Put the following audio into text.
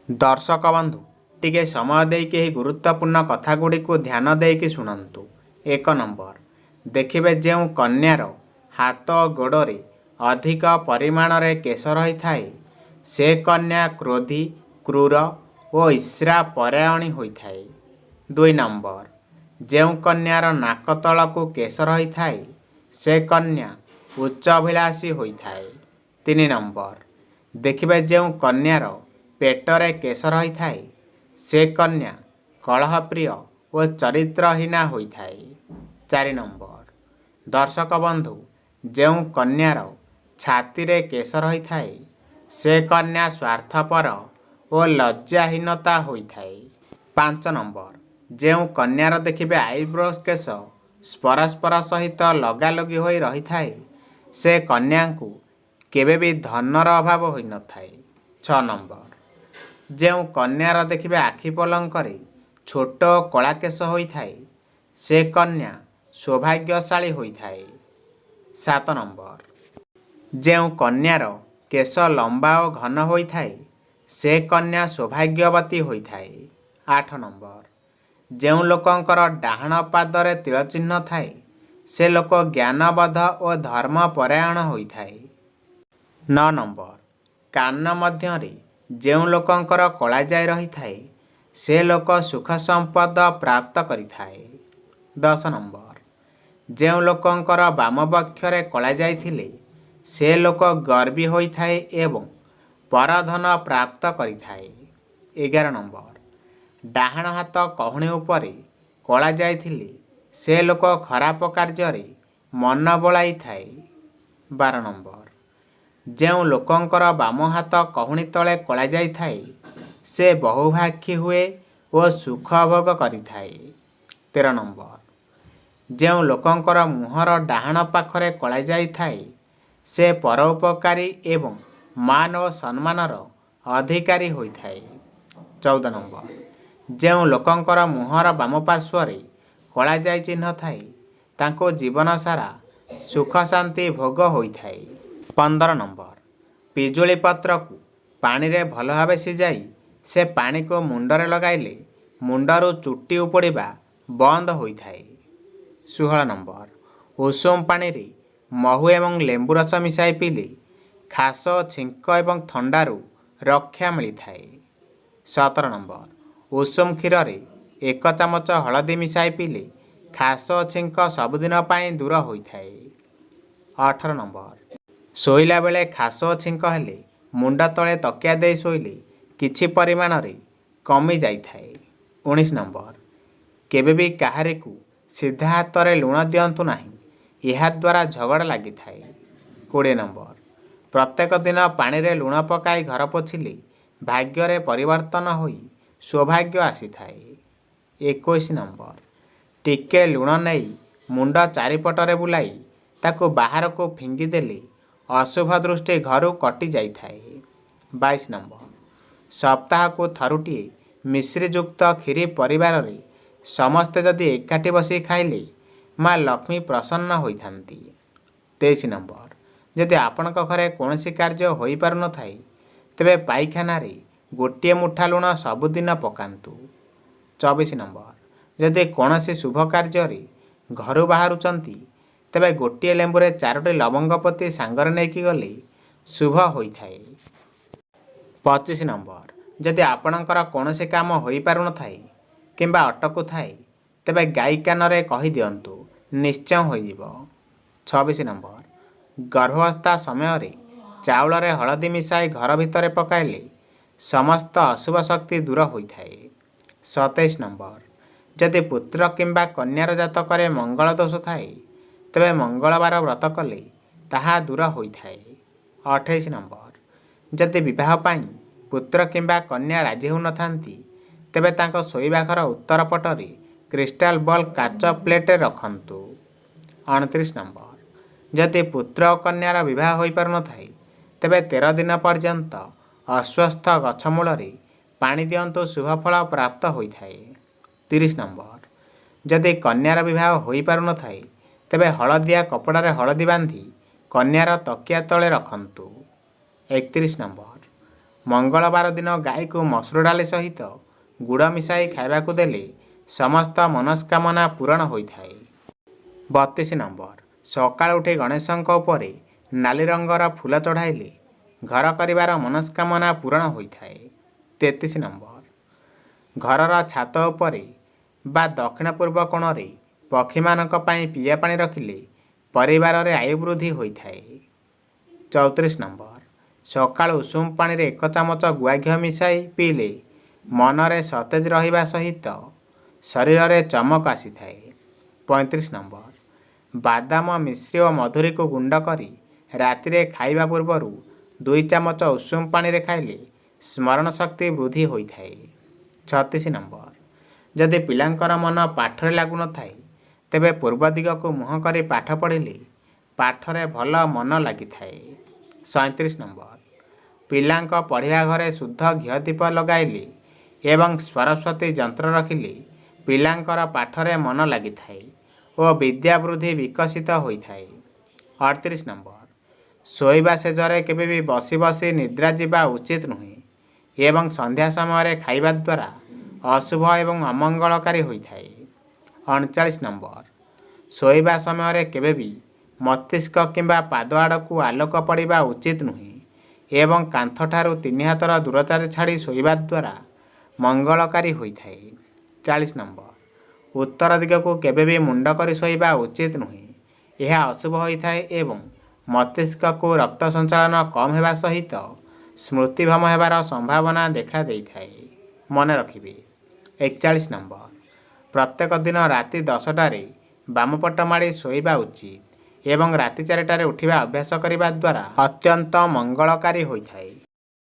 दर्शक बंधु टिके समय देकी गुरुत्वपूर्ण कथागुड़ी को ध्यान देकी शुणु। 1 नंबर देखिए जो कन्यार हाथ गोड़े अधिक परिमाण रे केश रही थाए से कन्या क्रोधी क्रूर और ईर्ष्या परायणी होता है। 2 नंबर जो कन्यार नाक तल को केश रही थाए से कन्या उच्चाभिलाषी होता है। 3 नंबर देखिए जो कन्यार पेटरे केश रही थाए से कन्या कलहप्रिय और चरित्रहीना होता है। 4 नंबर दर्शक बंधु जो कन्यार छाती रे केश रही थाए से कन्या स्वार्थपर और लज्जाहीनता होता है। 5 नंबर जो कन्यार देखिए आईब्रोज केश परस्पर सहित लगालगी हो रही थाए से कन्या को केबे भी धनर अभाव हो न थाए। 6 नंबर जो कन्यार देखिए आखि पलंकरे छोट कला केश होता है से कन्या सौभाग्यशाली होता है। 7 नंबर जो कन्यार केश लंबा और घन होता है से कन्या सौभाग्यवती होता है। 8 नंबर जो लोकंकर डाहाण पादरे तीर चिन्ह थाए से लोक ज्ञानबद्ध और धर्मपरायण होता है। 9 नंबर कान मध्य जो लोकंकर कला जाय रही थाए से लोक सुख संपद प्राप्त करिथाए। 10 नंबर जो लोकंकर बाम बक्षरे कला जाइथिले से लोक गर्वी होइथाए एवं परधन प्राप्त करिथाए। 11 नंबर डाहाण हाथ कहुणी उपरे कला जाइथिले से लोक खराब कार्य मन बलाई थाए। 12 नंबर जो लोकंकर बाम हाथ कहुणी तले कला जाई थाए से बहुभाक्षी हुए और सुख भोग करिथाए। 13 नंबर जो लोकंकर मुहर डाहाण पाखरे कला जाई थाए से परोपकारी एवं मान और सम्मानर अधिकारी होइथाए। 14 नंबर जो लोकंकर मुहर बाम पार्श्वरे कला जाई चिन्ह थाए तांको जीवन सारा सुख शांति भोग होइथाए। 15 नंबर पिजुली पत्र को पानी रे भल भाव सिजाई से पानी को मुंडरे लगाइले मुंडरू चुट्टी उपड़ा बंद होता है। 16 नंबर उषुम पानी रे महू एवं लेंबू रस मिसाई पीले खास छिंक एवं थंडारू रक्षा मिलता है। 17 नंबर उषुम क्षीर रे 1 चामच हलदी मिसाई पीले खास छिंक सबुदिन पाई दूर होता है। 18 नंबर शोइला बेले खास छिंक हेले मुंड तले तकिया दे शोइले किछि परिमाण रे कमी जाइथाए। 19 नंबर केबे भी काहारे को सीधा हाथ रे लुण दियंतु नाही यहा द्वारा झगड़ा लगी थाए। 20 नंबर प्रत्येक दिन पानी रे लुण पकाई घर पोछिले भाग्य रे परिवर्तन होई सौभाग्य आसी थाए। 21 नंबर टिके लुण नहीं मुंड चारिपटरे बुलाई ताको बाहर को फिंगी देले अशुभ दृष्टि घर कटि जाई थाए। 22 नंबर सप्ताह को थरुटिए मिश्रीयुक्त खीरी परिवार रे समस्ते जदि एकाठी बसी खाइले माँ लक्ष्मी प्रसन्न होइथांती। 23 नंबर जदि आपणक घरे कौनसी कार्य होई पारु न थाए तेबे पाइखाना रे गोटिए मुठा लुण सबुदिन पकांतु। 24 नंबर जदि कौनसी शुभ कार्य रे घर बाहरुचंती तेबे गोटिए लेंबुरे 4टी लवंग पति सांगरे नेकी गले शुभ होइथाए। 25 नंबर जदि आपणकर कौनसी काम होई पारु न थाए किंबा अटकु थाए तेबे गाई कान रे कहि दियंतु निश्चय होइजिबो। 26 नंबर गर्भावस्था समय रे चाउल रे हलदी मिसाई घर भितरे पकाइले समस्त अशुभ शक्ति दूर होइथाए। 27 नंबर जदि पुत्र किंबा कन्यार जातक रे मंगल दोष थाए तेबे मंगलवार व्रत कले ताहा दूर होइथाए। 28 नंबर जदि विवाह पाई पुत्र किंबा कन्या राजी हो नथांती तेबे तांको शोइबा घर उत्तर पटरे क्रिस्टाल बॉल काच प्लेट रखंतु। 29 नंबर जदि पुत्र और कन्यार विवाह होई पारु न थाए तेबे 13 दिन पर्यंत अस्वस्थ गछमूल रे पानी दियंतु शुभ फल प्राप्त होइथाए। 30 नंबर जदि कन्यार विवाह होई पारु न थाए तेबे हलदिया कपड़ा रे हलदी बांधी कन्यार तकिया तले रखंतु। 31 नंबर ମଙ୍ଗଳବାର ଦିନ ଗାଈକୁ ମସୁର ଡାଲି ସହିତ ଗୁଡ଼ ମିଶାଇ ଖାଇବାକୁ ଦେଲେ ସମସ୍ତ ମନସ୍କାମନା ପୂରଣ ହୋଇଥାଏ। 32 ନମ୍ବର, ସକାଳୁ ଉଠି ଗଣେଶଙ୍କ ଉପରେ ନାଲି ରଙ୍ଗର ଫୁଲ ଚଢ଼ାଇଲେ ଘର କରିବାର ମନସ୍କାମନା ପୂରଣ ହୋଇଥାଏ। 33 ନମ୍ବର, ଘରର ଛାତ ଉପରେ ବା ଦକ୍ଷିଣ ପୂର୍ବ କୋଣରେ ପକ୍ଷୀମାନଙ୍କ ପାଇଁ ପିଇବା ପାଣି ରଖିଲେ ପରିବାରରେ ଆୟୁ ବୃଦ୍ଧି ହୋଇଥାଏ। 34 ନମ୍ବର, ସକାଳୁ ଉଷୁମ ପାଣିରେ 1 ଚାମଚ ଗୁଆ ଘିଅ ମିଶାଇ ପିଇଲେ ମନରେ ସତେଜ ରହିବା ସହିତ ଶରୀରରେ ଚମକ ଆସିଥାଏ। 35 ନମ୍ବର, ବାଦାମ ମିଶ୍ରି ଓ ମଧୁରୀକୁ ଗୁଣ୍ଡ କରି ରାତିରେ ଖାଇବା ପୂର୍ବରୁ 2 ଚାମଚ ଉଷୁମ ପାଣିରେ ଖାଇଲେ ସ୍ମରଣ ଶକ୍ତି ବୃଦ୍ଧି ହୋଇଥାଏ। 36 ନମ୍ବର, ଯଦି ପିଲାଙ୍କର ମନ ପାଠରେ ଲାଗୁନଥାଏ ତେବେ ପୂର୍ବ ଦିଗକୁ ମୁହଁ କରି ପାଠ ପଢ଼ିଲେ ପାଠରେ ଭଲ ମନ ଲାଗିଥାଏ। 37 ନମ୍ବର, ପିଲାଙ୍କ ପଢ଼ିବା ଘରେ ଶୁଦ୍ଧ ଘିଅ ଦୀପ ଲଗାଇଲେ ଏବଂ ସରସ୍ୱତୀ ଯନ୍ତ୍ର ରଖିଲେ ପିଲାଙ୍କର ପାଠରେ ମନ ଲାଗିଥାଏ ଓ ବିଦ୍ୟା ବୃଦ୍ଧି ବିକଶିତ ହୋଇଥାଏ। 38 ନମ୍ବର, ଶୋଇବା ଶେଯରେ କେବେ ବି ବସି ବସି ନିଦ୍ରା ଯିବା ଉଚିତ ନୁହେଁ ଏବଂ ସନ୍ଧ୍ୟା ସମୟରେ ଖାଇବା ଦ୍ୱାରା ଅଶୁଭ ଏବଂ ଅମଙ୍ଗଳକାରୀ ହୋଇଥାଏ। 39 ନମ୍ବର, ଶୋଇବା ସମୟରେ କେବେ ବି ମସ୍ତିଷ୍କ କିମ୍ବା ପାଦ ଆଡ଼କୁ ଆଲୋକ ପଡ଼ିବା ଉଚିତ ନୁହେଁ ଏବଂ କାନ୍ଥଠାରୁ 3 ହାତର ଦୂରତାରେ ଛାଡ଼ି ଶୋଇବା ଦ୍ୱାରା ମଙ୍ଗଳକାରୀ ହୋଇଥାଏ। 40 ନମ୍ବର, ଉତ୍ତର ଦିଗକୁ କେବେ ବି ମୁଣ୍ଡ କରି ଶୋଇବା ଉଚିତ ନୁହେଁ। ଏହା ଅଶୁଭ ହୋଇଥାଏ ଏବଂ ମସ୍ତିଷ୍କକୁ ରକ୍ତ ସଞ୍ଚାଳନ କମ୍ ହେବା ସହିତ ସ୍ମୃତିଭ୍ରମ ହେବାର ସମ୍ଭାବନା ଦେଖା ଦେଇଥାଏ। ମନେ ରଖିବେ। 41 ନମ୍ବର, ପ୍ରତ୍ୟେକ ଦିନ ରାତି 10ଟାରେ ବାମପଟ ମାଡ଼ି ଶୋଇବା ଉଚିତ ଏବଂ ରାତି 4ଟାରେ ଉଠିବା ଅଭ୍ୟାସ କରିବା ଦ୍ୱାରା ଅତ୍ୟନ୍ତ ମଙ୍ଗଳକାରୀ ହୋଇଥାଏ।